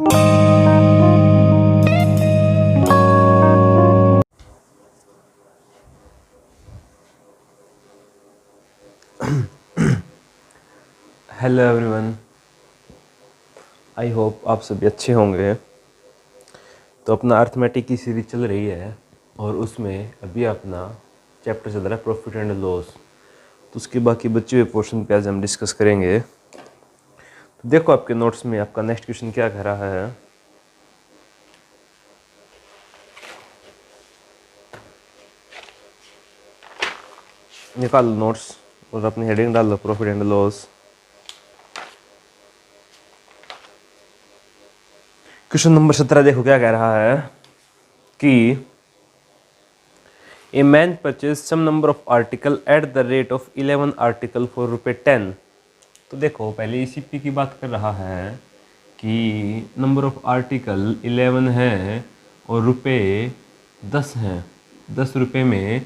Hello everyone, I hope आप सभी अच्छे होंगे। तो अपना अर्थमेटिक की सीरीज चल रही है और उसमें अभी अपना चैप्टर चल रहा है प्रॉफिट एंड लॉस। तो उसके बाकी बचे हुए पोर्शन पे आज हम डिस्कस करेंगे। तो देखो आपके नोट्स में आपका नेक्स्ट क्वेश्चन क्या कह रहा है। निकाल लो नोट्स और अपनी हेडिंग डाल लो profit and loss. Question number 17 देखो क्या कह रहा है कि a man purchase some number of article at the rate of 11 article for ₹10। तो देखो पहले ECP की बात कर रहा है कि नंबर ऑफ आर्टिकल 11 है और रुपए 10 हैं। 10 रुपये में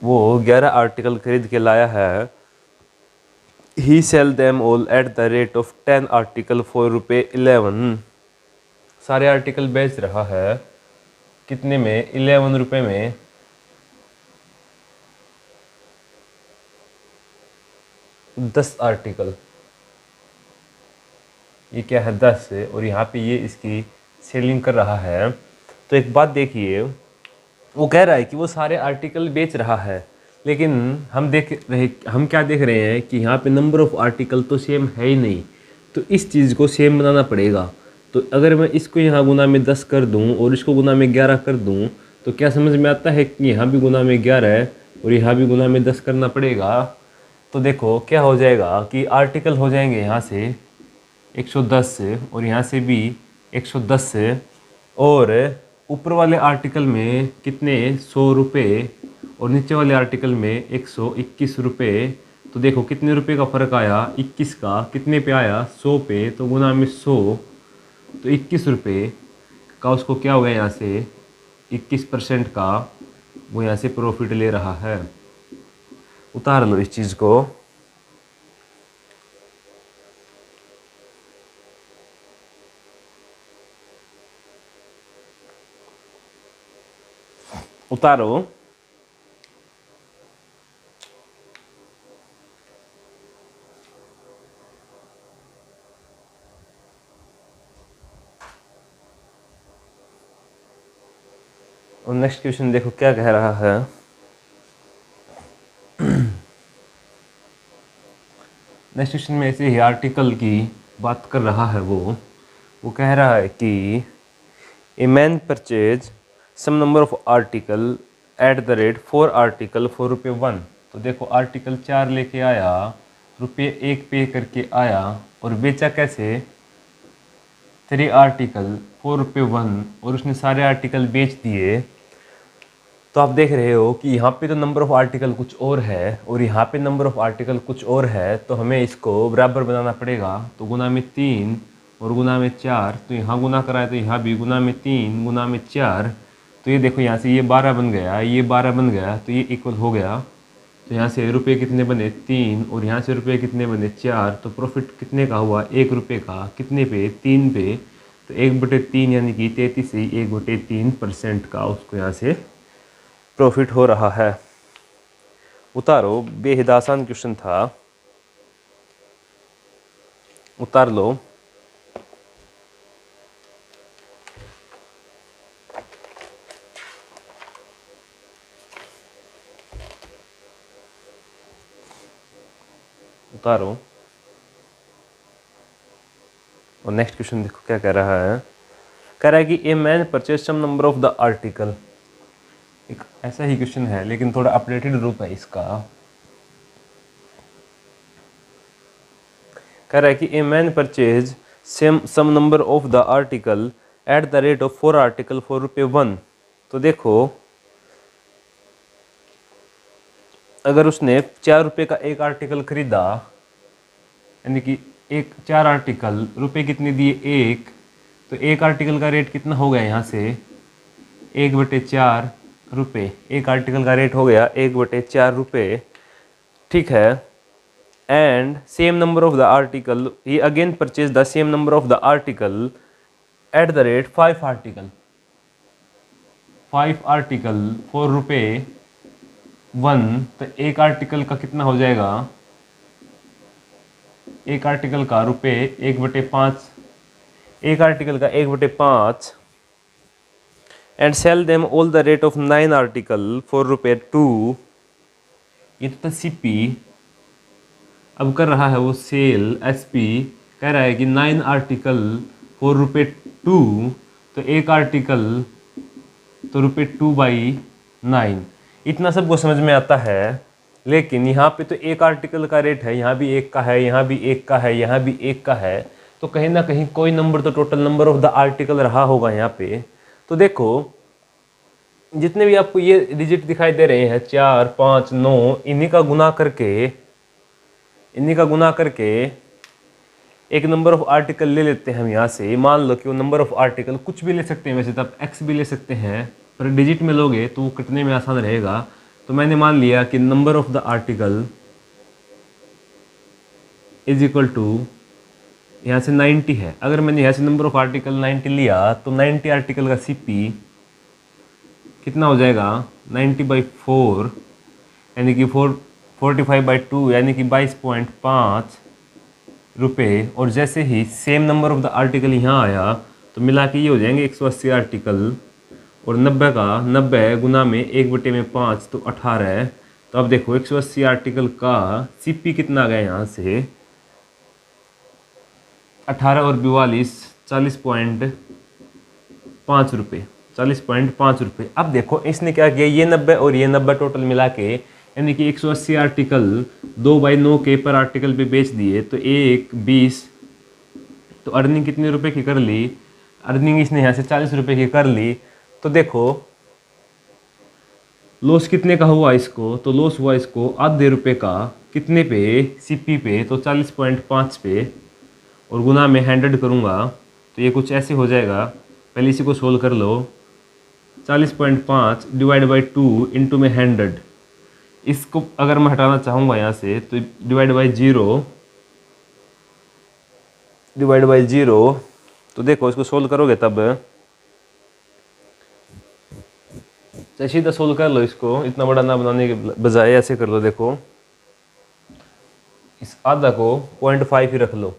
वो 11 आर्टिकल खरीद के लाया है। He sell them all at the rate of 10 article for ₹11। सारे आर्टिकल बेच रहा है कितने में? 11 रुपये में। दस आर्टिकल, ये क्या है 10 से, और यहाँ पे ये इसकी सेलिंग कर रहा है। तो एक बात देखिए, वो कह रहा है कि वो सारे आर्टिकल बेच रहा है, लेकिन हम क्या देख रहे हैं कि यहाँ पे नंबर ऑफ आर्टिकल तो सेम है ही नहीं। तो इस चीज़ को सेम बनाना पड़ेगा। तो अगर मैं इसको यहाँ गुना में 10 कर दूँ और इसको गुना में 11 कर दूँ तो क्या समझ में आता है कि यहाँ भी गुना में 11 है और यहाँ भी गुना में 10 करना पड़ेगा। तो देखो क्या हो जाएगा कि आर्टिकल हो जाएंगे यहाँ से 110 से और यहाँ से भी 110 से, और ऊपर वाले आर्टिकल में कितने 100 रुपये और नीचे वाले आर्टिकल में 121 रुपये। तो देखो कितने रुपए का फ़र्क आया, 21 का। कितने पे आया? 100 पे। तो गुना में 100, तो 21 रुपये का उसको क्या हो गया यहाँ से 21% का वो यहाँ से प्रॉफिट ले रहा है। उतार लो इस चीज़ को। उतारो। और नेक्स्ट क्वेश्चन देखो क्या कह रहा है। नेक्स्ट क्वेश्चन में ऐसे ही आर्टिकल की बात कर रहा है। वो कह रहा है कि a man purchase some number of article at the rate 4 article for ₹1। तो देखो आर्टिकल 4 लेके आया, ₹1 पे करके आया और बेचा कैसे? 3 आर्टिकल फॉर ₹1, और उसने सारे आर्टिकल बेच दिए। तो आप देख रहे हो कि यहाँ पे तो नंबर ऑफ़ आर्टिकल कुछ और है और यहाँ पे नंबर ऑफ़ आर्टिकल कुछ और है। तो हमें इसको बराबर बनाना पड़ेगा। तो गुना में 3 और गुना में 4, तो यहाँ गुना कराए तो यहाँ भी गुना में 3 गुना में 4। तो ये देखो यहाँ से ये 12 बन गया, ये 12 बन गया, तो ये इक्वल हो गया। तो यहाँ से रुपये कितने बने? 3, और यहाँ से रुपये कितने बने? 4। तो प्रॉफिट कितने का हुआ? 1 रुपये का। कितने पे? 3 पे। तो 1/3 यानी कि 33 से 1/3% का उसको यहाँ से प्रॉफिट हो रहा है। उतारो, बेहद आसान क्वेश्चन था, उतार लो। उतारो। और नेक्स्ट क्वेश्चन देखो क्या कह रहा है। कह रहा है कि a man purchase some number of the article. एक ऐसा ही क्वेश्चन है लेकिन थोड़ा अपडेटेड रूप है इसका। कह रहा है कि a man purchase some number of the article at the rate of 4 article for ₹1। तो देखो अगर उसने 4 रुपये का एक आर्टिकल खरीदा, यानी कि 4 आर्टिकल, रुपए कितने दिए? 1। तो एक आर्टिकल का रेट कितना हो गया यहाँ से? 1/4 रुपये। एक आर्टिकल का रेट हो गया 1/4 रुपये। ठीक है। And same number of the article, he again purchase the same number of the article at the rate 5 article, 5 article ₹4 तो एक आर्टिकल का कितना हो जाएगा, एक आर्टिकल का रुपये 1/5, एक आर्टिकल का 1/5 and sell them all the rate of 9 article for ₹2। ये तो था सीपी। अब कर रहा है वो सेल, एसपी कह रहा है कि 9 आर्टिकल फॉर ₹2, तो एक आर्टिकल तो ₹2/9। इतना सबको समझ में आता है, लेकिन यहाँ पे तो एक आर्टिकल का रेट है, यहाँ भी एक का है, यहाँ भी एक का है, यहाँ भी एक का है, तो कहीं ना कहीं कोई नंबर तो total number of the article रहा होगा यहाँ पे। तो देखो जितने भी आपको ये डिजिट दिखाई दे रहे हैं 4, 5, 9, इन्हीं का गुना करके एक नंबर ऑफ आर्टिकल ले लेते हैं हम यहाँ से। मान लो कि वो नंबर ऑफ आर्टिकल कुछ भी ले सकते हैं, वैसे तो आप एक्स भी ले सकते हैं, पर डिजिट में लोगे तो वो कटने में आसान रहेगा। तो मैंने मान लिया कि number of the article is equal to यहाँ से 90 है। अगर मैंने यहाँ से नंबर ऑफ आर्टिकल 90 लिया तो 90 आर्टिकल का सीपी कितना हो जाएगा, 90/4 यानी कि 45/2 यानी कि 22.5 रुपये। और जैसे ही same number of the article यहाँ आया तो मिला के ये हो जाएंगे 180 आर्टिकल, और 90 का 90 गुना में 1/5 तो 18। तो अब देखो 180 आर्टिकल का सीपी कितना आ गया यहाँ से, 18 और 42 40.5 रुपये, 40.5 रुपये। अब देखो इसने क्या किया, ये 90 और ये 90 टोटल मिला के यानी कि 180 आर्टिकल 2/9 के पर आर्टिकल पे बेच दिए, तो 1/20, तो अर्निंग कितने रुपए की कर ली, अर्निंग इसने यहाँ से 40 रुपये की कर ली। तो देखो लॉस कितने का हुआ इसको, तो लॉस हुआ इसको आधे रुपये का, कितने पे, सीपी पे, तो 40.5 पे, और गुना में 100 करूँगा तो ये कुछ ऐसे हो जाएगा। पहले इसी को सोल्व कर लो, 40.5 डिवाइड बाई 2 इंटू में 100। इसको अगर मैं हटाना चाहूँगा यहाँ से तो डिवाइड बाई जीरो, तो देखो इसको सोल्व करोगे तब सीधा सोल्व कर लो इसको, इतना बड़ा ना बनाने के बजाय ऐसे कर लो। देखो इस आधा को 0.5 ही रख लो,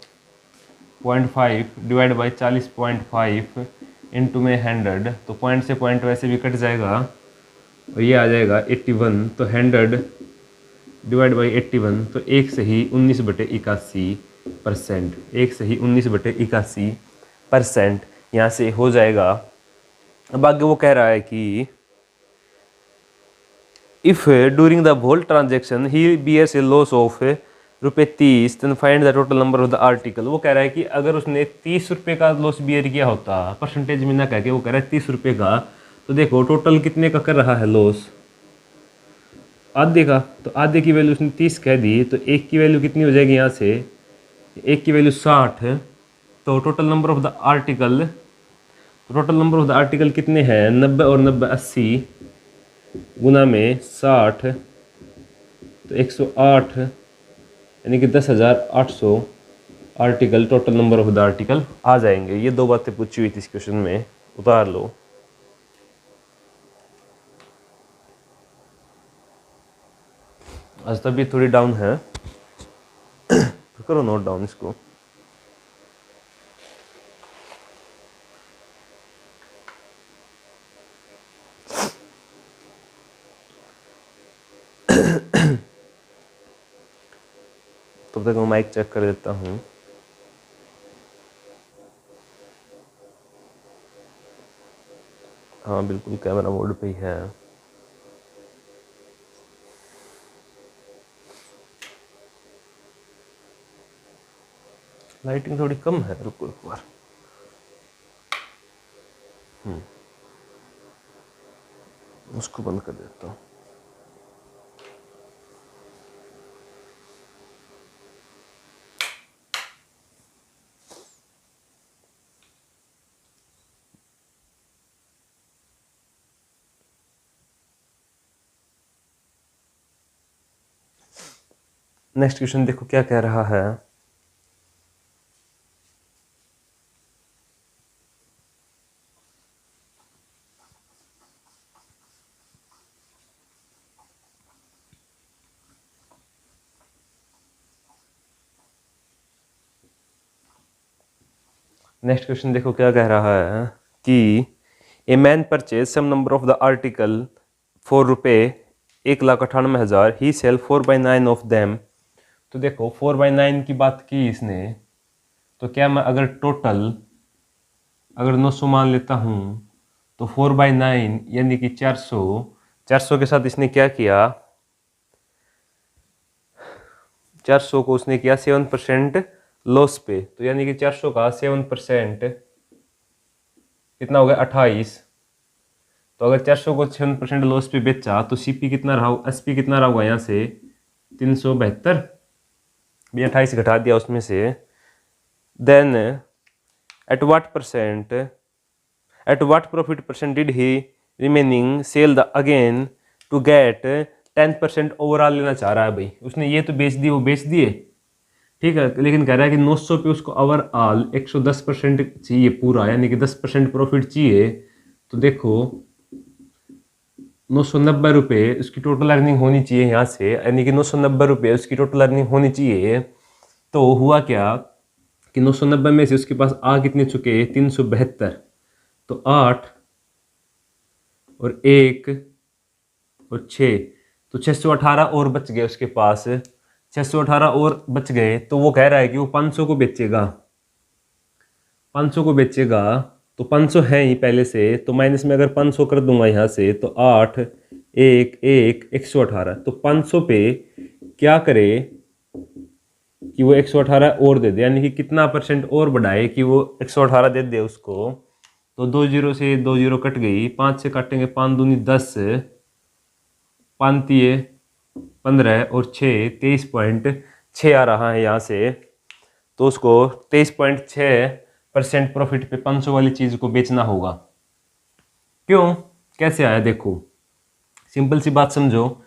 0.5 डिवाइड बाई 40.5 इंटू में 100, तो पॉइंट से पॉइंट वैसे भी कट जाएगा और ये आ जाएगा 81। तो 100 डिवाइड बाई 81, तो 1 से ही 19/81%, 1 से ही 19/81% यहाँ से हो जाएगा। अब आगे वो कह रहा है कि if during the whole transaction he bears a loss of ₹30, then find the total number of the article. वो कह रहा है कि अगर उसने 30 रुपये का लॉस बियर किया होता, परसेंटेज में ना कह के वो कह रहा है 30 रुपये का, तो देखो टोटल कितने का कर रहा है लॉस, आधे का। तो आधे की वैल्यू उसने 30 कह दी, तो एक की वैल्यू कितनी हो जाएगी यहाँ से, एक की वैल्यू 60। तो total number of the article कितने हैं, 90 और 90 80 गुना में 60, तो 108 यानी कि 10,800 article total number of the article आ जाएंगे। ये दो बातें पूछी हुई थी इस क्वेश्चन में, उतार लो। आज तबीयत थोड़ी डाउन है तो करो नोट डाउन इसको। तब तक मैं माइक चेक कर देता हूँ। हाँ बिल्कुल कैमरा मोड पे ही है। लाइटिंग थोड़ी कम है, रुको एक बार। उसको बंद कर देता हूँ। नेक्स्ट क्वेश्चन देखो क्या कह रहा है। नेक्स्ट क्वेश्चन देखो क्या कह रहा है कि a man purchase some number of the article ₹4 1,98,000 he sell 4/9 of them. तो देखो 4/9 की बात की इसने, तो क्या मैं अगर टोटल अगर 900 मान लेता हूँ तो 4/9 यानी कि 400 के साथ इसने क्या किया, 400 को उसने किया 7% लॉस पे, तो यानी कि 400 का 7% कितना हो गया 28। तो अगर 400 को 7% लॉस पे बेचा तो सीपी कितना रहा, एसपी कितना रहा होगा यहाँ से 372, भी 28 घटा दिया उसमें से। Then at what profit percent did he remaining sell the again to get 10% overall लेना चाह रहा है भाई, उसने ये तो बेच दिए वो बेच दिए, ठीक है, लेकिन कह रहा है कि 900 पे उसको ओवरऑल 110% चाहिए पूरा, यानी कि 10% प्रॉफिट चाहिए। तो देखो 990 उसकी टोटल अर्निंग होनी चाहिए यहाँ से, यानी कि 990 उसकी टोटल अर्निंग होनी चाहिए। तो हुआ क्या कि 990 में से उसके पास आ कितने चुके 372, तो 8 और 1 और 6, तो 618 और बच गए उसके पास, 618 और बच गए। तो वो कह रहा है कि वो 500 को बेचेगा, 500 को बेचेगा। तो 500 है ही पहले से, तो माइनस में अगर 500 कर दूंगा यहाँ से तो 8 1 1 118, तो 500 पे क्या करे कि वो 118 और दे दे, यानी कि कितना परसेंट और बढ़ाए कि वो 118 दे दे उसको। तो 2 जीरो से 2 जीरो कट गई, 5 से काटेंगे 5 दूनी 10, 5 तिये 15 और 6 23.6 आ रहा है यहाँ से। तो उसको 23.6% प्रॉफिट पे 500 वाली चीज़ को बेचना होगा। क्यों, कैसे आया देखो, सिंपल सी बात समझो,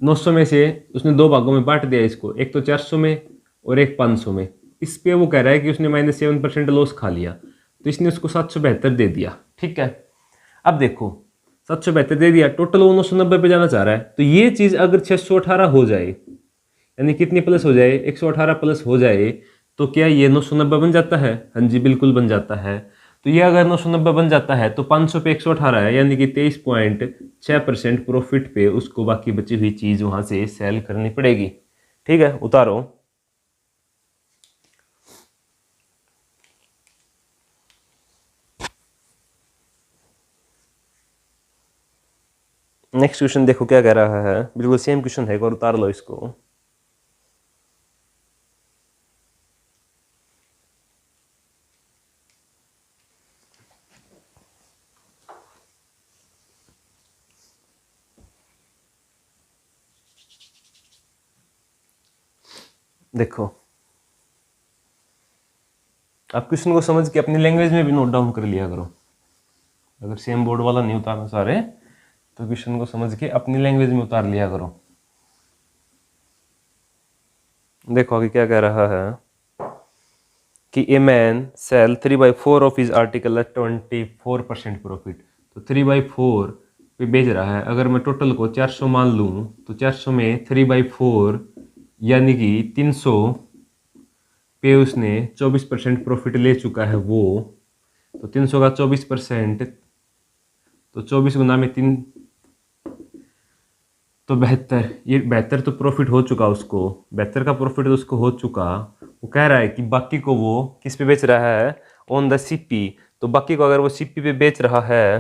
900 में से उसने दो भागों में बांट दिया इसको, एक तो 400 में और एक 500 में। इस पे वो कह रहा है कि उसने -7% लॉस खा लिया, तो इसने उसको 772 दे दिया, ठीक है। अब देखो 772 दे दिया, टोटल वो 990 पे जाना चाह रहा है। तो ये चीज़ अगर 618 हो जाए, यानी कितनी प्लस हो जाए 118 प्लस हो जाए, तो क्या ये 990 बन जाता है? हाँ जी बिल्कुल बन जाता है। तो ये अगर 990 बन जाता है तो 500 पे 118 है, यानी कि 23.6% प्रॉफिट पे उसको बाकी बची हुई चीज़ वहाँ से सेल करनी पड़ेगी, ठीक है। उतारो। नेक्स्ट क्वेश्चन देखो क्या कह रहा है, बिल्कुल सेम क्वेश्चन है, और उतार लो इसको। देखो आप क्वेश्चन को समझ के अपनी लैंग्वेज में भी नोट डाउन कर लिया करो, अगर सेम बोर्ड वाला नहीं उतारना सारे तो क्वेश्चन को समझ के अपनी लैंग्वेज में उतार लिया करो। देखो आगे क्या कह रहा है कि a man sell 3/4 of his article at 24% profit. तो 3/4 पे बेच रहा है। अगर मैं टोटल को 400 मान लूँ तो 400 में 3/4 यानी कि 300 पे उसने 24% प्रॉफिट ले चुका है वो। तो 300 का 24%, तो 24 गुना में 3 तो 72, ये 72 तो प्रॉफिट हो चुका उसको, 72 का प्रॉफिट तो उसको हो चुका। वो कह रहा है कि बाकी को वो किस पे बेच रहा है, ऑन द सीपी। तो बाकी को अगर वो सीपी पे बेच रहा है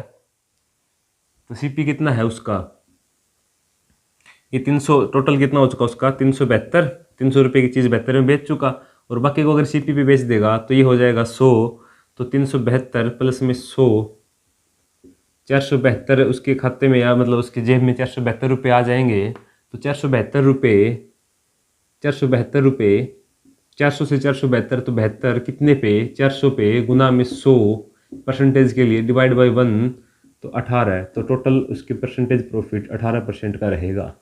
तो सीपी कितना है उसका, ये 300 टोटल कितना हो चुका उसका 372, 300 रुपये की चीज़ 72 में बेच चुका। और बाकी को अगर सीपी पे बेच देगा तो ये हो जाएगा 100। तो 372 प्लस में 100, 472 उसके खाते में, या मतलब उसके जेब में 472 रुपये आ जाएंगे। तो 472 रुपये, 472 रुपये, 400 से 472 तो 72 कितने पे 400 पे गुना में 100 परसेंटेज के लिए डिवाइड बाय 1 तो 18 है। तो टोटल उसके परसेंटेज प्रॉफिट 18% का रहेगा।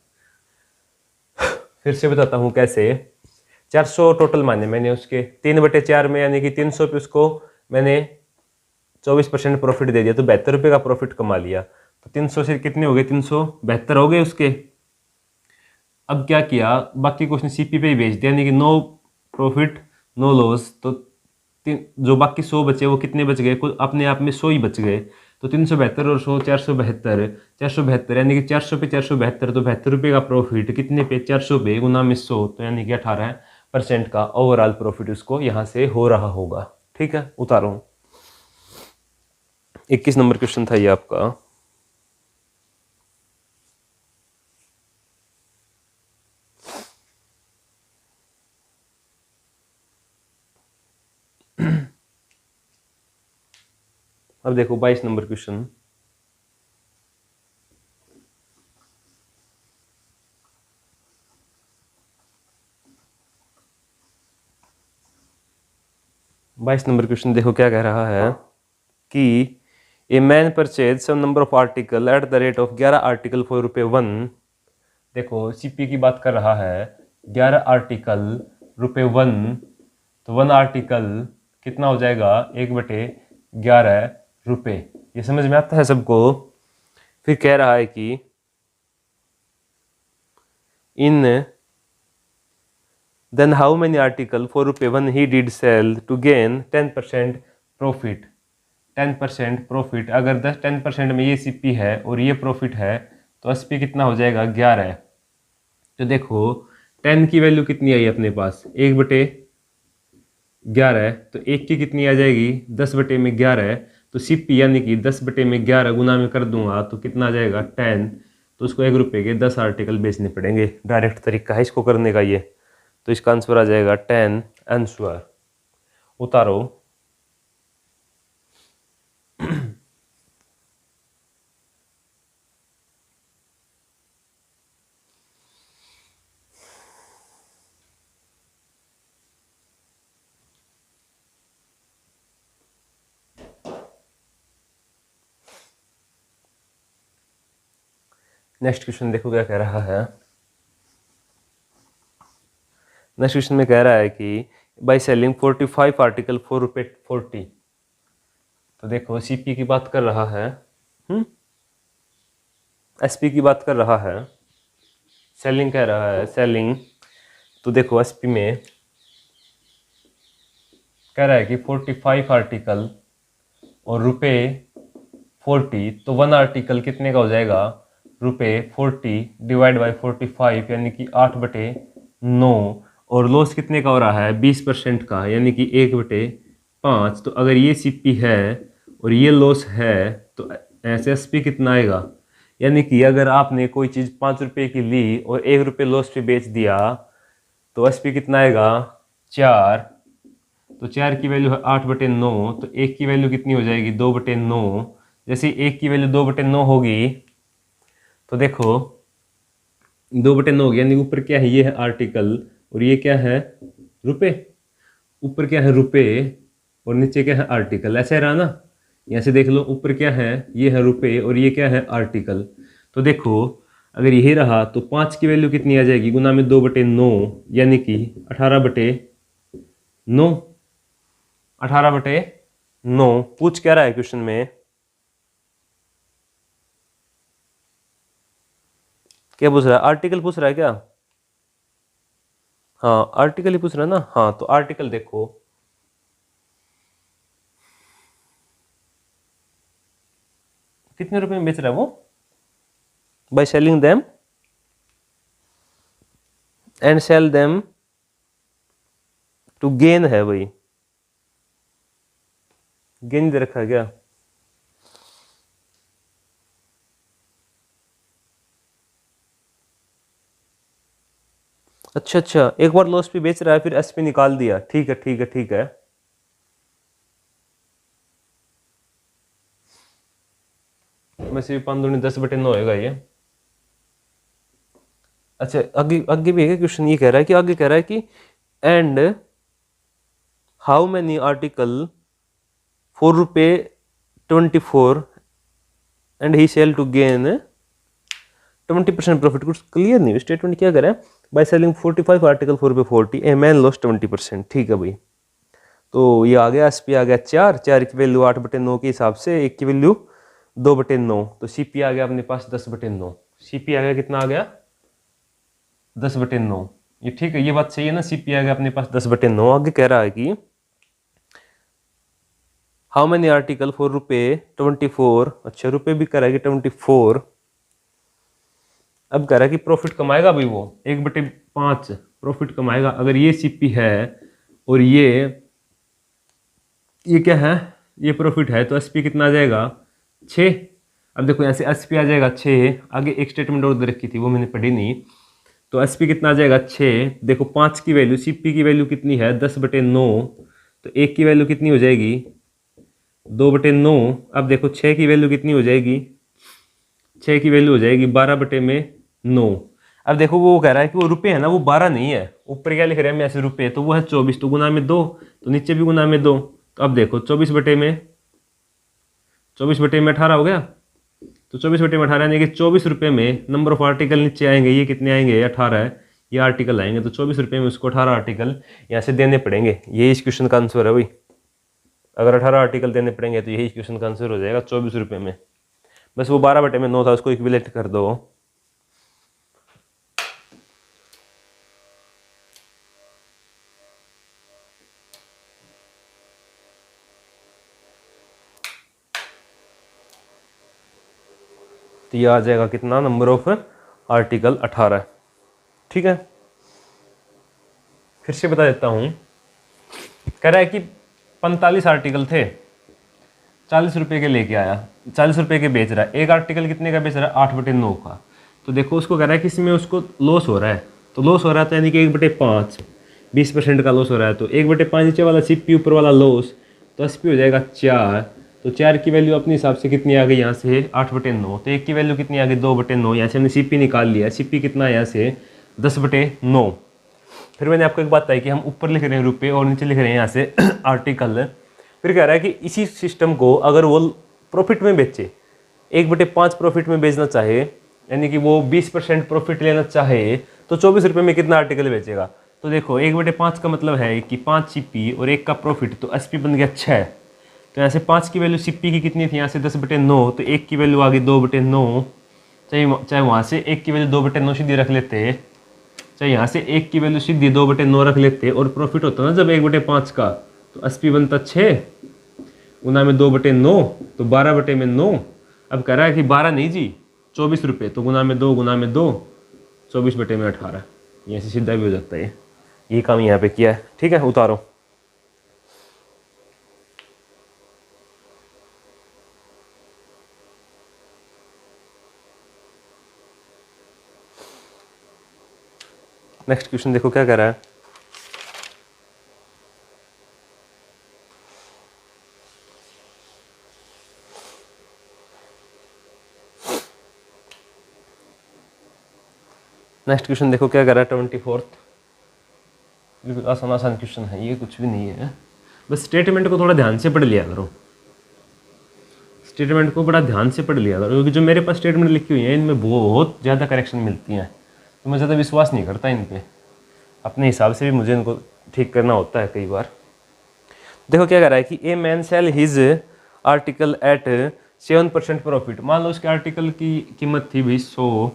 फिर से बताता हूँ कैसे। 400 टोटल माने मैंने उसके 3/4 में, यानी कि 300 पे उसको मैंने 24% प्रॉफिट दे दिया, तो 72 रुपये का प्रॉफिट कमा लिया। तो 300 से कितने हो गए 372 हो गए उसके। अब क्या किया, बाकी को उसने सीपी पे ही बेच दिया, यानी कि नो प्रॉफिट नो लॉस। तो जो बाकी 100 बचे वो कितने बच गए, कुल अपने आप में 100 ही बच गए। तो 372 और 100 472, 472 यानी कि 400 पे 472, तो 72 रुपये का प्रॉफिट कितने पे, 400 पे गुना में 100, तो यानी कि 18% का ओवरऑल प्रॉफिट उसको यहाँ से हो रहा होगा। ठीक है, उतारो। 21 नंबर क्वेश्चन था ये आपका। अब देखो 22 नंबर क्वेश्चन। बाईस नंबर क्वेश्चन देखो क्या कह रहा है कि a man purchase some number of article at the rate of 11 article for ₹1। देखो सीपी की बात कर रहा है, 11 आर्टिकल ₹1, तो 1 आर्टिकल कितना हो जाएगा, 1/11 रुपये। ये समझ में आता है सबको। फिर कह रहा है कि इन then how many article for ₹1 he did sell to gain 10% profit। 10% profit, अगर 10% में ये सीपी है और ये प्रॉफिट है तो एसपी कितना हो जाएगा, 11। तो देखो 10 की वैल्यू कितनी आई अपने पास, 1/11, तो 1 की कितनी आ जाएगी, 10/11। तो सीपी यानी कि 10/11 गुना में कर दूंगा तो कितना आ जाएगा, 10। तो उसको 1 रुपये के 10 आर्टिकल बेचने पड़ेंगे। डायरेक्ट तरीका है इसको करने का ये। तो इसका आंसर आ जाएगा 10 आंसर। उतारो। नेक्स्ट क्वेश्चन देखो क्या कह रहा है। नेक्स्ट क्वेश्चन में कह रहा है कि बाय सेलिंग 45 आर्टिकल फॉर ₹40। तो देखो सीपी की बात कर रहा है, एसपी की बात कर रहा है, सेलिंग कह रहा है, सेलिंग। तो देखो एसपी में कह रहा है कि 45 आर्टिकल और ₹40, तो 1 आर्टिकल कितने का हो जाएगा, ₹40 डिवाइड बाई 45 यानी कि 8/9। और लॉस कितने का हो रहा है, 20% का, यानी कि 1/5। तो अगर ये सीपी है और ये लॉस है तो एसएसपी कितना आएगा, यानी कि अगर आपने कोई चीज़ 5 रुपये की ली और 1 रुपये लॉस पे बेच दिया तो एसपी कितना आएगा, 4। तो 4 की वैल्यू है 8/9, तो 1 की वैल्यू कितनी हो जाएगी, 2/9। जैसे 1 की वैल्यू 2/9 होगी तो देखो 2/9 हो गया, यानी ऊपर क्या है, ये है आर्टिकल और ये क्या है, रुपए। ऊपर क्या है, रुपए, और नीचे क्या है, आर्टिकल। ऐसे रहा ना, यहाँ से देख लो, ऊपर क्या है, ये है रुपए और ये क्या है, आर्टिकल। तो देखो अगर यही रहा तो 5 की वैल्यू कितनी आ जाएगी, गुना में 2/9 यानी कि 18/9। 18/9 पूछ क्या रहा है क्वेश्चन में, क्या पूछ रहा है, आर्टिकल पूछ रहा है क्या, हाँ आर्टिकल ही पूछ रहा है ना। हाँ तो आर्टिकल देखो, कितने रुपए में बेच रहा है वो, by selling them and sell them to gain है, भाई गेन दे रखा है क्या, अच्छा अच्छा, एक बार लॉस पे बेच रहा है फिर एस पे निकाल दिया, ठीक है ठीक है ठीक है। मैं से 5 दूनी 10/9 होएगा ये। अच्छा आगे आगे भी है क्वेश्चन, ये कह रहा है कि आगे कह रहा है कि and how many article ₹4 and he sell to gain 20% profit. कुछ क्लियर नहीं स्टेटमेंट क्या करें, by selling 45 article ₹4 a man loss 20%। ठीक है भाई, तो ये आ गया एसपी आ गया 4, 4 की वैल्यू 8/9 के हिसाब से, 1 की वैल्यू 2/9, तो सीपी आ गया अपने पास 10/9। सीपी आ गया कितना आ गया, 10/9। ये ठीक है, ये बात सही है ना, सीपी आ गया अपने पास 10/9। आगे कह रहा है कि हाउ मैनी आर्टिकल फॉर ₹24। अच्छा रुपये भी करेगी 24। अब कह रहा है कि प्रॉफिट कमाएगा भाई वो 1/5 प्रॉफिट कमाएगा। अगर ये सीपी है और ये क्या है, ये प्रॉफिट है, तो एसपी कितना आ जाएगा 6। अब देखो यहाँ से एसपी आ जाएगा 6। आगे एक स्टेटमेंट और दे रखी थी वो मैंने पढ़ी नहीं। तो एसपी कितना आ जाएगा 6। देखो 5 की वैल्यू, सीपी की वैल्यू कितनी है 10/9। तो 1 की वैल्यू कितनी हो जाएगी 2/9। अब देखो 6 की वैल्यू कितनी हो जाएगी, 6 की वैल्यू हो जाएगी 12/9। अब देखो वो कह रहा है कि वो रुपये है ना, वो 12 नहीं है। ऊपर क्या लिख रहे हैं हम ऐसे रुपये, तो वो है 24। तो गुना में 2, तो नीचे भी गुना में 2। तो अब देखो 24/में 18 हो गया। तो 24/18 यानी कि 24 रुपये में नंबर ऑफ आर्टिकल नीचे आएंगे। ये कितने आएंगे 18 है, ये आर्टिकल आएंगे। तो 24 रुपये में उसको 18 आर्टिकल यहाँ से देने पड़ेंगे। ये इस क्वेश्चन का आंसर है भाई। अगर 18 आर्टिकल देने पड़ेंगे तो यही क्वेश्चन का आंसर हो जाएगा 24 रुपये में। बस वो 12/9 था, उसको इक्विलेट कर दो। तो ये आ जाएगा कितना, नंबर ऑफ आर्टिकल 18। ठीक है, फिर से बता देता हूँ। कह रहा है कि 45 आर्टिकल थे, 40 रुपये के लेके आया, 40 रुपये के बेच रहा है। एक आर्टिकल कितने का बेच रहा है 8/9 का। तो देखो उसको कह रहा है कि इसमें उसको लॉस हो रहा है। तो लॉस हो रहा था यानी कि 1/5 20% का लॉस हो रहा है। तो 1/5 नीचे वाला सीपी, ऊपर वाला लॉस, तो एसपी हो जाएगा 4। तो 4 की वैल्यू अपने हिसाब से कितनी आ गई यहाँ से 8/9। तो 1 की वैल्यू कितनी आ गई 2/9। यहाँ से हमने सीपी निकाल लिया। सीपी कितना है यहाँ से 10/9। फिर मैंने आपको एक बात बताई कि हम ऊपर लिख रहे हैं रुपये और नीचे लिख रहे हैं यहाँ से आर्टिकल। फिर कह रहा है कि इसी सिस्टम को अगर वो प्रॉफिट में बेचे, 1/5 प्रॉफिट में बेचना चाहे, यानी कि वो 20% प्रॉफिट लेना चाहे, तो 24 रुपये में कितना आर्टिकल बेचेगा। तो देखो 1/5 का मतलब है कि 5 सीपी और 1 का प्रॉफिट, तो एसपी बन गया 6। तो यहाँ से 5 की वैल्यू सीपी की कितनी थी यहाँ से 10/9। तो 1 की वैल्यू आ गई 2/9। चाहे वहाँ से 1 की वैल्यू 2/9 सीधी रख लेते, चाहे यहाँ से 1 की वैल्यू सीधी 2/9 रख लेते, और प्रॉफिट होता ना जब 1/5 का, तो एसपी बनता 6 गुना में 2/9, तो 12/9। अब कह रहा है कि 12 नहीं जी 24 रुपये, तो गुना में 2 गुना में 2, 24/18। ये से सीधा भी हो जाता है। ये काम यहाँ पे किया है। ठीक है, उतारो। नेक्स्ट क्वेश्चन देखो क्या कह रहा है। नेक्स्ट क्वेश्चन देखो क्या कह रहा है 24। बिल्कुल आसान आसान क्वेश्चन है ये, कुछ भी नहीं है। बस स्टेटमेंट को थोड़ा ध्यान से पढ़ लिया करो। स्टेटमेंट को बड़ा ध्यान से पढ़ लिया करो, क्योंकि जो मेरे पास स्टेटमेंट लिखी हुई है इनमें बहुत ज़्यादा करेक्शन मिलती हैं। तो मैं ज़्यादा विश्वास नहीं करता इन पे, अपने हिसाब से भी मुझे इनको ठीक करना होता है कई बार। देखो क्या कह रहा है कि a man sell his article at 7% profit. मान लो उसके आर्टिकल की कीमत थी भाई 100।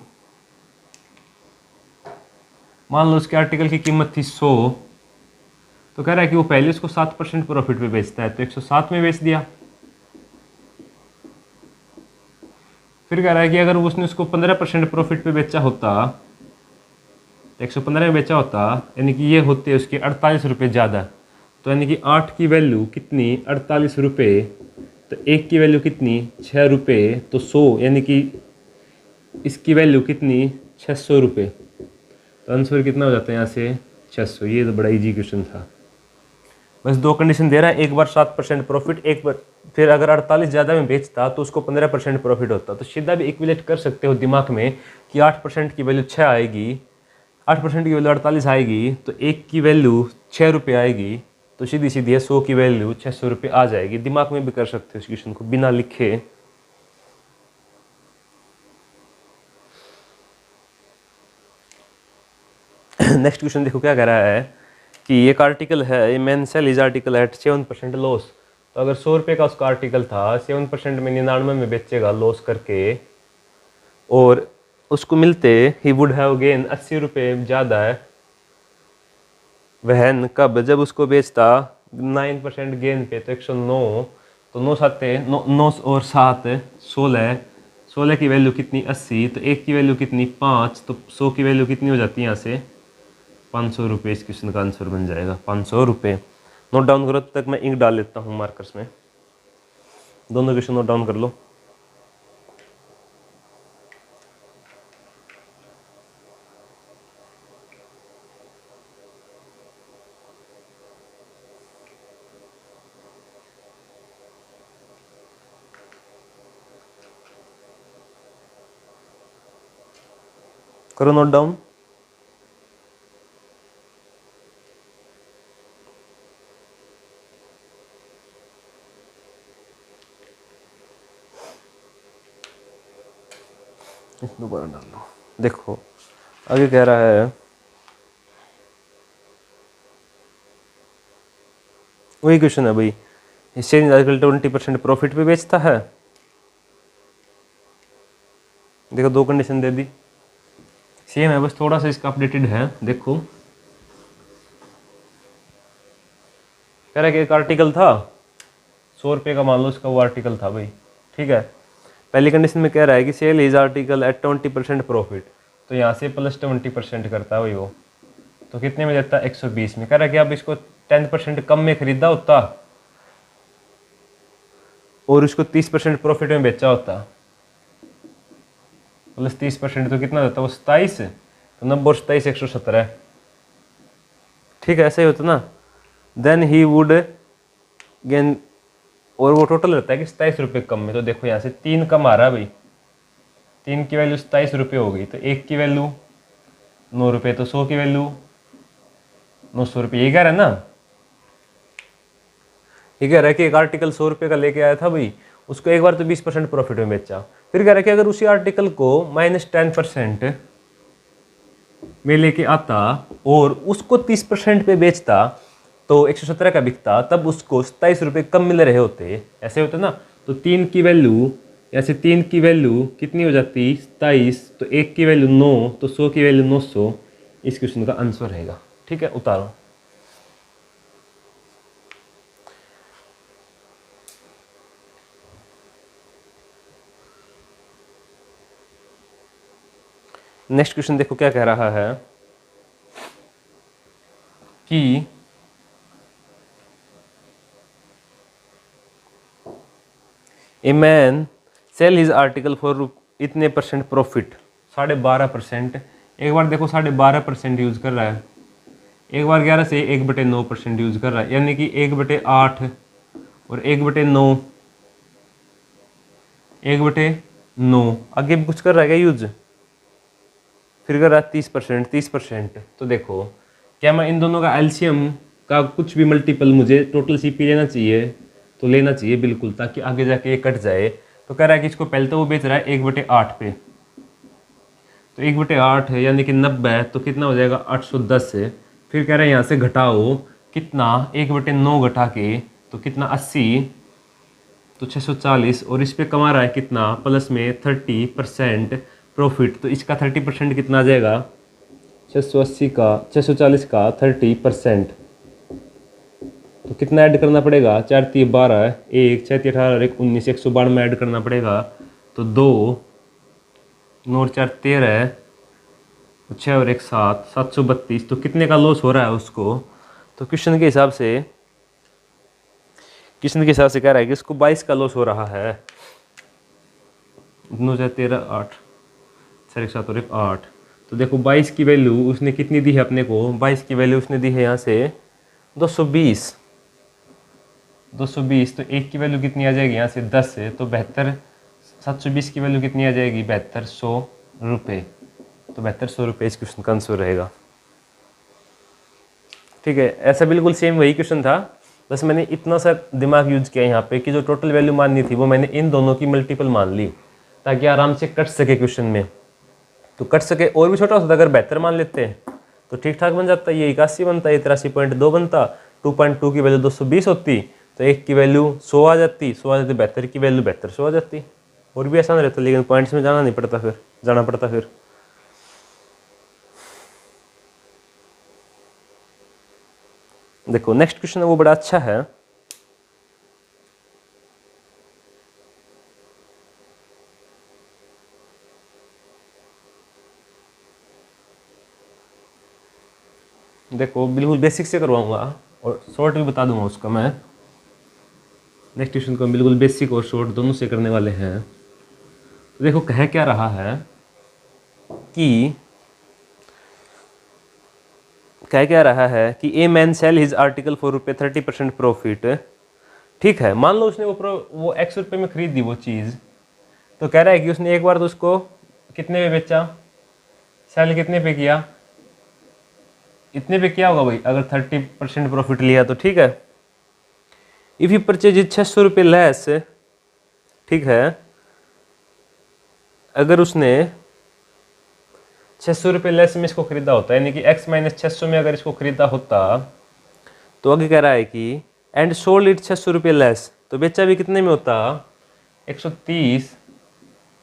मान लो उसके आर्टिकल की कीमत थी 100। तो कह रहा है कि वो पहले उसको 7% प्रॉफिट पे बेचता है, तो 107 में बेच दिया। फिर कह रहा है कि अगर उसने उसको 15% प्रॉफिट पे बेचा होता, 115 में बेचा होता, यानी कि ये होते उसके 48 रुपये ज़्यादा। तो यानी कि 8 की वैल्यू कितनी 48 रुपये, तो 1 की वैल्यू कितनी 6 रुपये, तो 100 यानी कि इसकी वैल्यू कितनी 600 रुपये। तो आंसर कितना हो जाता है यहाँ से 600। ये तो बड़ा इजी क्वेश्चन था। बस दो कंडीशन दे रहा है, एक बार 7% प्रॉफिट, एक बार फिर अगर 48 ज़्यादा में बेचता तो उसको 15% प्रॉफिट होता। तो सीधा भी इक्विलेट कर सकते हो दिमाग में कि 8% की वैल्यू 6 आएगी, 8% की वैल्यू 48 आएगी, तो 1 की वैल्यू 6 रुपये आएगी। तो सीधी सीधी है 100 की वैल्यू 600 रुपये आ जाएगी। दिमाग में भी कर सकते हो इस क्वेश्चन को बिना लिखे। नेक्स्ट क्वेश्चन देखो क्या कह रहा है कि एक आर्टिकल है, ये man sell is article at 7% loss. तो अगर 100 रुपये का उसका आर्टिकल था, 7% में 99 में बेचेगा लॉस करके, और उसको मिलते ही वुड हैव गेन 80 रुपये ज़्यादा है। वह कब, जब उसको बेचता 9% गेन पे, तो 109। तो 9 साते 9 और 7 16, 16 की वैल्यू कितनी 80, तो 1 की वैल्यू कितनी 5, तो 100 की वैल्यू कितनी हो जाती है यहाँ से 500 रुपये। इस क्वेश्चन का आंसर बन जाएगा 500 रुपये। नोट डाउन करो, तब तक मैं इंक डाल लेता हूँ मार्कर्स में। दोनों क्वेश्चन नोट डाउन कर लो। करो नोट डाउन। दोबारा डाल लो। देखो आगे कह रहा है, वही क्वेश्चन है भाई, एक्सचेंज आजकल 20% प्रॉफिट पे बेचता है। देखो 2 कंडीशन दे दी, सेम है, बस थोड़ा सा इसका अपडेटेड है। देखो कह रहा है कि एक आर्टिकल था 100 रुपये का, मान लो उसका वो आर्टिकल था भाई, ठीक है। पहली कंडीशन में कह रहा है कि sell is article at 20% profit, तो यहाँ से प्लस 20% करता है भाई वो, तो कितने में देता है 120 में। कह रहा है कि अब इसको 10% कम में खरीदा होता और उसको 30% प्रॉफिट में बेचा होता, प्लस 30% तो कितना देता वो 27, तो 90 और 27 117, ठीक है, ऐसा ही होता ना। देन ही वुड गेन, और वो टोटल रहता है कि 27 रुपये कम में। तो देखो यहाँ से 3 कम आ रहा है भाई, 3 की वैल्यू 27 रुपये हो गई, तो 1 की वैल्यू 9 रुपये, तो 100 की वैल्यू 900 रुपये। ये कह रहा है ना, ये कह रहा है कि एक आर्टिकल 100 रुपये का लेके आया था भाई, उसको एक बार तो 20% प्रॉफिट में बेचा, फिर कह रहा है कि अगर उसी आर्टिकल को -10% में लेके आता और उसको 30% पे बेचता तो 117 का बिकता, तब उसको 27 रुपये कम मिल रहे होते, ऐसे होते ना। तो 3 की वैल्यू, ऐसे 3 की वैल्यू कितनी हो जाती 27, तो 1 की वैल्यू 9, तो 100 की वैल्यू 900। इस क्वेश्चन का आंसर रहेगा, ठीक है। उतारो। नेक्स्ट क्वेश्चन देखो क्या कह रहा है कि a man sell his article for इतने परसेंट प्रॉफिट, 12.5%। एक बार देखो 12.5% यूज कर रहा है, एक बार 11 से 1/9% यूज कर रहा है, यानी कि 1/8 और 1/9, 1/9 आगे भी कुछ कर रहा है क्या यूज, फिर कर रहा है 30%, 30%। तो देखो क्या मैं इन दोनों का एलसीएम का कुछ भी मल्टीपल, मुझे टोटल सीपी लेना चाहिए, तो लेना चाहिए बिल्कुल, ताकि आगे जाके ये कट जाए। तो कह रहा है कि इसको पहले तो वो बेच रहा है 1/8 पे, तो 1/8 है यानी कि 90 है, तो कितना हो जाएगा 810 है। फिर कह रहा है यहाँ से घटाओ कितना 1/9 घटा के, तो कितना 80, तो 640, और इस पे कमा रहा है कितना प्लस में 30% प्रॉफिट, तो इसका 30% कितना आ जाएगा 680 का 640 का 30%, तो कितना ऐड करना पड़ेगा 4 3 12, 1 6 18 1 19, 192 ऐड करना पड़ेगा, तो 2 9 और 4 13, 6 और 1 7, 732। तो कितने का लॉस हो रहा है उसको, तो क्वेश्चन के हिसाब से कह रहा है कि इसको 22 का लॉस हो रहा है। 9 4 13 8, 6 1 7 और 1 8। तो देखो 22 की वैल्यू उसने कितनी दी है अपने को, 22 की वैल्यू उसने दी है यहाँ से 220, 220। तो 1 की वैल्यू कितनी आ जाएगी यहाँ से 10 है, तो 72, 720 की वैल्यू कितनी आ जाएगी 7200 रुपये, तो 7200 रुपये इस क्वेश्चन का आंसर रहेगा, ठीक है। ऐसा बिल्कुल सेम वही क्वेश्चन था, बस मैंने इतना सा दिमाग यूज किया यहाँ पे कि जो टोटल वैल्यू माननी थी वो मैंने इन दोनों की मल्टीपल मान ली, ताकि आराम से कट सके क्वेश्चन में। तो कट सके, और भी छोटा होता अगर बेहतर मान लेते तो ठीक ठाक बन जाता, ये 81 बनता, ये 83.2 बनता, 2.2 की वैल्यू 220 होती, तो 1 की वैल्यू 100 आ जाती, 100 आ जाती, 72 की वैल्यू 7200 आ जाती, और भी आसान रहता, लेकिन पॉइंट्स में जाना नहीं पड़ता, फिर जाना पड़ता फिर। देखो नेक्स्ट क्वेश्चन है वो बड़ा अच्छा है। देखो बिल्कुल बेसिक से करवाऊंगा और शॉर्ट भी बता दूंगा उसका मैं। नेक्स्ट क्वेश्चन को बिल्कुल बेसिक और शॉर्ट दोनों से करने वाले हैं। तो देखो कह क्या रहा है कि कि a man sell his article for रुपये 30% प्रॉफिट। ठीक है, मान लो उसने वो एक्स रुपये में खरीद दी वो चीज़। तो कह रहा है कि उसने एक बार तो उसको कितने पे बेचा, सेल कितने पे किया, इतने पे किया होगा भाई, अगर 30% प्रॉफिट लिया तो। ठीक है, इफ यू परचेज 600 रुपये लेस, ठीक है, अगर उसने 600 रुपये लेस में इसको खरीदा होता, यानी कि x माइनस 600 में अगर इसको खरीदा होता, तो आगे कह रहा है कि एंड सोल्ड इट 600 रुपये लेस, तो बेचा भी कितने में होता, 130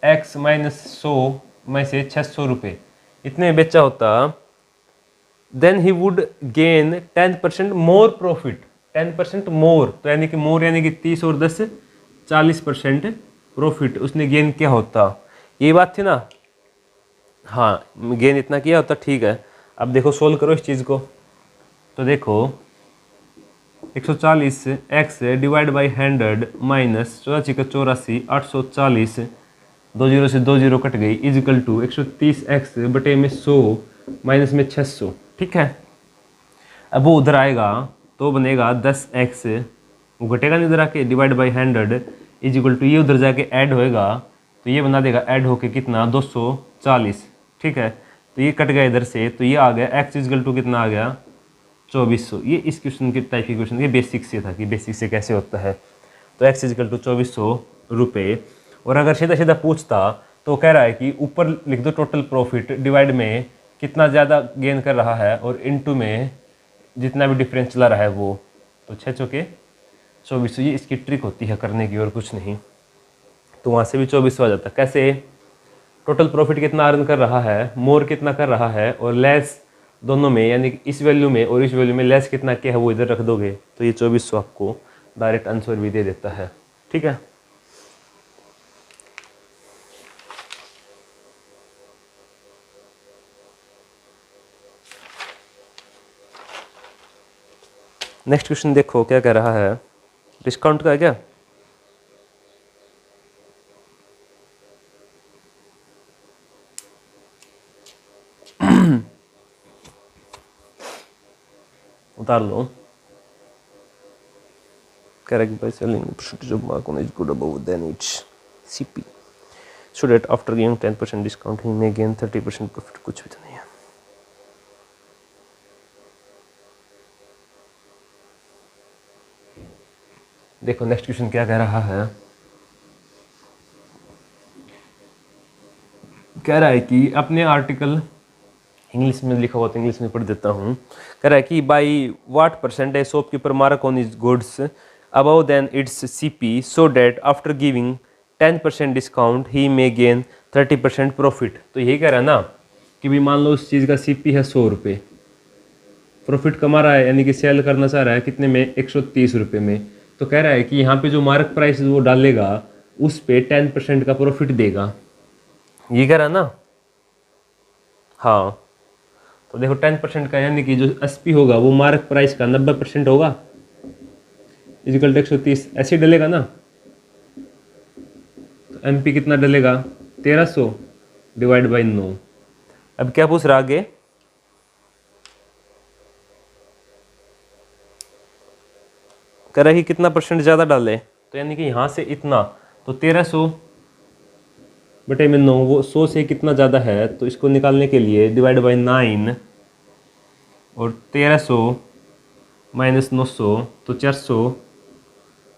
x माइनस 100 में से 600 रुपये इतने में बेचा होता, then he would gain 10% more profit. 10% more, तो यानी कि मोर यानी कि 30 और 10 40% प्रॉफिट उसने गेन किया होता। ये बात थी ना, हाँ गेन इतना किया होता। ठीक है, अब देखो सोल्व करो इस चीज़ को। तो देखो 140 x divide by 100 minus 84 840, 2 zero से 2 जीरो कट गई, इजिकल टू 130 एक्स बटे में 100 माइनस में 600। ठीक है, अब वो उधर आएगा तो बनेगा 10x, वो घटेगा नहीं उधर आके, डिवाइड बाई 100 इजिकल टू ये उधर जाके ऐड होएगा, तो ये बना देगा ऐड होके कितना 240। ठीक है, तो ये कट गया इधर से, तो ये आ गया x इजिकल टू कितना आ गया 2400। ये इस क्वेश्चन के टाइप की क्वेश्चन, ये बेसिक से था कि बेसिक से कैसे होता है। तो x इजिकल टू 2400 रुपये। और अगर सीधा सीधा पूछता तो कह रहा है कि ऊपर लिख दो टोटल प्रॉफिट, डिवाइड में कितना ज़्यादा गेन कर रहा है और इनटू में जितना भी डिफरेंस चला रहा है वो, तो 6 चौके 2400। ये इसकी ट्रिक होती है करने की और कुछ नहीं। तो वहाँ से भी 2400 आ जाता। कैसे, टोटल प्रॉफिट कितना अर्न कर रहा है, मोर कितना कर रहा है, और लेस दोनों में, यानी कि इस वैल्यू में और इस वैल्यू में लेस कितना क्या है वो इधर रख दोगे, तो ये 2400 आपको डायरेक्ट आंसर भी दे देता है। ठीक है, नेक्स्ट क्वेश्चन देखो क्या कह रहा है, डिस्काउंट का है क्या। उतार लो। Correct by selling percentage of mark on is good above than its CP, so that after giving 10% discount he may gain 30% profit। कुछ भी तो नहीं है। देखो नेक्स्ट क्वेश्चन क्या कह रहा है, कह रहा है कि अपने आर्टिकल, इंग्लिश में लिखा हुआ तो इंग्लिश में पढ़ देता हूँ। कह रहा है कि by what percentage shopkeeper mark on is goods above then its CP, so that after giving 10% discount he may gain 30% profit. तो यही कह रहा है ना कि भाई मान लो उस चीज़ का सीपी है 100 रुपये, प्रॉफिट कमा रहा है यानी कि सेल करना चाह रहा है कितने में, 130 रुपये में। तो कह रहा है कि यहाँ पे जो मार्क प्राइस वो डालेगा उस पे 10% का प्रॉफिट देगा। ये कह रहा है ना, हाँ। तो देखो 10% का यानी कि जो एसपी होगा वो मार्क प्राइस का 90% होगा, इजिकल टू 130 ऐसे डलेगा ना। तो एमपी कितना डलेगा, 1300 डिवाइड बाई 9। अब क्या पूछ रहा आगे, कह रहा है कि कितना परसेंट ज़्यादा डाले, तो यानी कि यहाँ से इतना, तो 1300 बटे में 9, वो 100 से कितना ज़्यादा है, तो इसको निकालने के लिए डिवाइड बाई 9 और 1300 माइनस 900, तो 400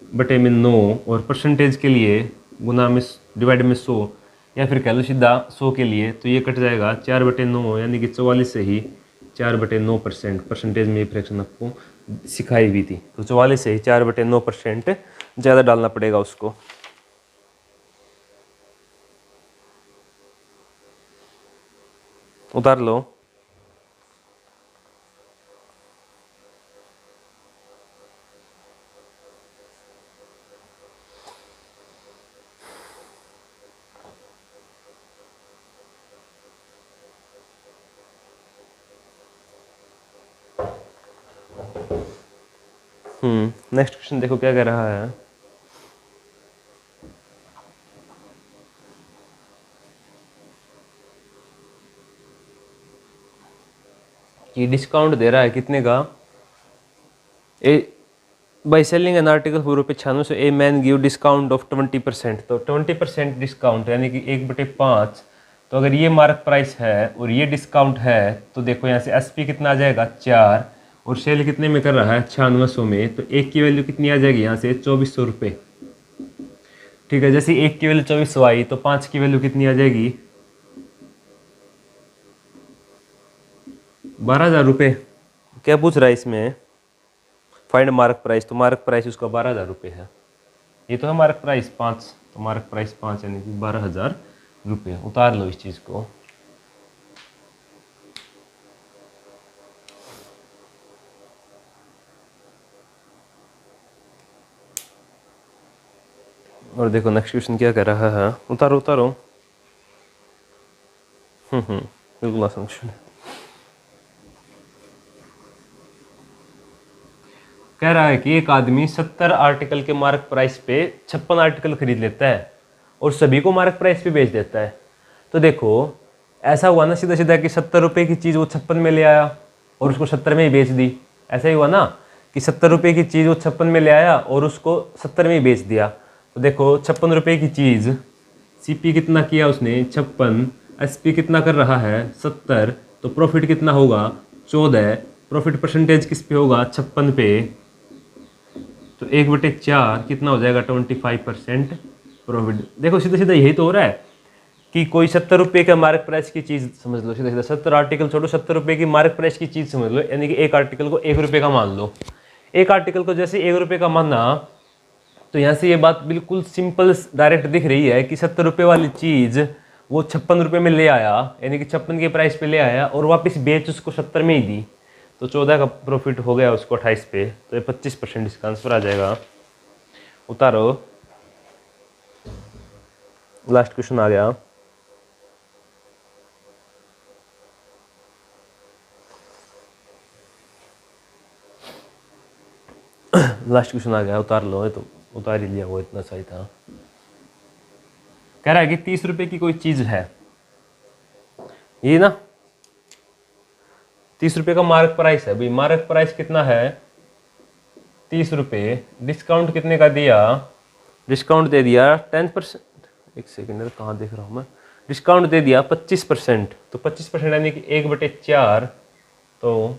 बटे में 9, और परसेंटेज के लिए गुना में डिवाइड में 100, या फिर कह लो सीधा 100 के लिए, तो ये कट जाएगा 4 बटे 9, यानी कि 44 से ही 4 बटे 9%। परसेंटेज में ये फ्रैक्शन आपको सिखाई हुई थी, तो 44 से ही 4 बटे 9% ज़्यादा डालना पड़ेगा उसको। उतार लो। नेक्स्ट क्वेश्चन देखो क्या कह रहा है। कि डिस्काउंट दे रहा है कितने का, a by selling an article for ₹96 a man give discount of 20%। तो 20% डिस्काउंट यानी कि 1/5। तो अगर ये मार्क प्राइस है और ये डिस्काउंट है तो देखो यहाँ से एसपी कितना आ जाएगा 4, और सेल कितने में कर रहा है 9600 में, तो एक की वैल्यू कितनी आ जाएगी यहाँ से 2400 रुपये। ठीक है, जैसे एक की वैल्यू 2400 आई तो 5 की वैल्यू कितनी आ जाएगी 12,000 रुपये। क्या पूछ रहा है इसमें, फाइंड मार्क प्राइस, तो मार्क प्राइस उसका 12,000 रुपये है। ये तो है मार्क प्राइस 5, तो मार्क प्राइस 5 यानी कि 12,000 रुपये। उतार लो इस चीज़ को। और देखो नेक्स्ट क्वेश्चन क्या कह रहा है, उतारो उतारो। बिल्कुल आसान क्वेश्चन है। कह रहा है कि एक आदमी 70 आर्टिकल के मार्क प्राइस पे 56 आर्टिकल खरीद लेता है और सभी को मार्क प्राइस पे बेच देता है। तो देखो ऐसा हुआ ना सीधा सीधा कि 70 रुपये की चीज़ वो 56 में ले आया और उसको 70 में ही बेच दी। ऐसा ही हुआ ना कि 70 रुपये की चीज़ वो 56 में ले आया और उसको 70 में ही बेच दिया। तो देखो 56 रुपये की चीज़ सीपी कितना किया उसने 56, एसपी कितना कर रहा है 70, तो प्रॉफिट कितना होगा 14। प्रॉफिट परसेंटेज किस पे होगा 56 पे, तो 1/4 कितना हो जाएगा 25% प्रॉफिट। देखो सीधा सीधा यही तो हो रहा है कि कोई 70 रुपये का मार्क प्राइस की चीज़ समझ लो, सीधा सीधा 70 आर्टिकल छोड़ो, 70 रुपये की मार्क प्राइस की चीज़ समझ लो, यानी कि एक आर्टिकल को 1 रुपये का मान लो। एक आर्टिकल को जैसे 1 रुपये का माना तो यहाँ से ये बात बिल्कुल सिंपल डायरेक्ट दिख रही है कि 70 रुपये वाली चीज़ वो 56 रुपये में ले आया, यानी कि 56 के प्राइस पे ले आया और वापस बेच उसको 70 में ही दी, तो 14 का प्रॉफिट हो गया उसको 28 पे, तो ये 25% इसका आंसर आ जाएगा। उतारो, लास्ट क्वेश्चन आ गया। लास्ट क्वेश्चन आ गया, उतार लो। तो उतार ही लिया, वो इतना सही था। कह रहा है कि 30 रुपये की कोई चीज़ है, ये ना 30 रुपये का मार्क प्राइस है। भाई मार्क प्राइस कितना है 30 रुपये, डिस्काउंट कितने का दिया, डिस्काउंट दे दिया 10%। एक सेकेंड, कहाँ देख रहा हूँ मैं, डिस्काउंट दे दिया 25%। तो 25% यानी कि 1/4, तो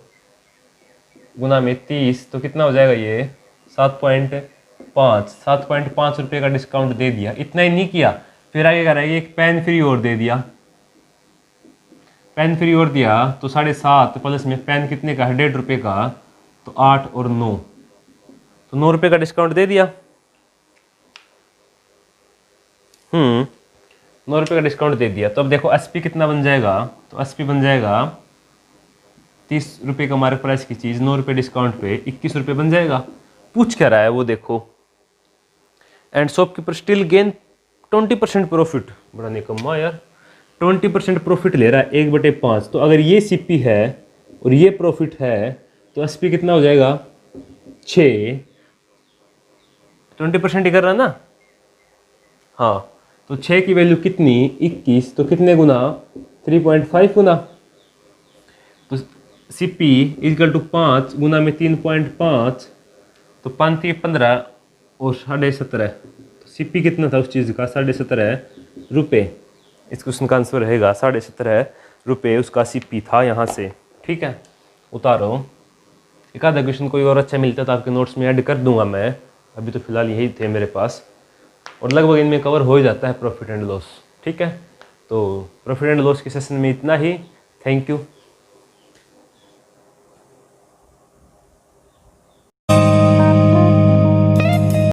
गुना में 30, तो कितना हो जाएगा ये 7.5। 7.5 रुपये का डिस्काउंट दे दिया। इतना ही नहीं किया, फिर आगे कह रहा है कि एक पेन फ्री और दे दिया। पेन फ्री और दिया तो 7.5 प्लस में पेन कितने का है 1.5 रुपये का, तो 8 और 9, तो 9 रुपये का डिस्काउंट दे दिया। 9 रुपये का डिस्काउंट दे दिया। तो अब देखो एसपी कितना बन जाएगा, तो एसपी बन जाएगा 30 रुपये का मार्क प्राइस की चीज़ 9 रुपये डिस्काउंट पे 21 रुपये बन जाएगा। पूछ क्या रहा है वो देखो, and shopkeeper still gain 20% profit. बड़ा निकम्मा यार, 20% प्रॉफिट ले रहा है 1/5। तो अगर ये सीपी है और ये प्रॉफिट है तो एसपी कितना हो जाएगा 6। 20% ही कर रहा है ना, हाँ, तो 6 की वैल्यू कितनी 21, तो कितने गुना 3.5 गुना, तो सीपी इक्वल टू 5 गुना में 3.5, तो 5 15 और 17.5, तो सीपी कितना था उस चीज़ का 17.5 रुपये। इस क्वेश्चन का आंसर रहेगा 17.5 रुपये उसका सीपी था यहाँ से। ठीक है, उतारो। एक आधा क्वेश्चन कोई और अच्छा मिलता है तो आपके नोट्स में ऐड कर दूंगा मैं, अभी तो फिलहाल यही थे मेरे पास, और लगभग इनमें कवर हो ही जाता है प्रॉफिट एंड लॉस। ठीक है, तो प्रॉफिट एंड लॉस के सेशन में इतना ही। Thank you.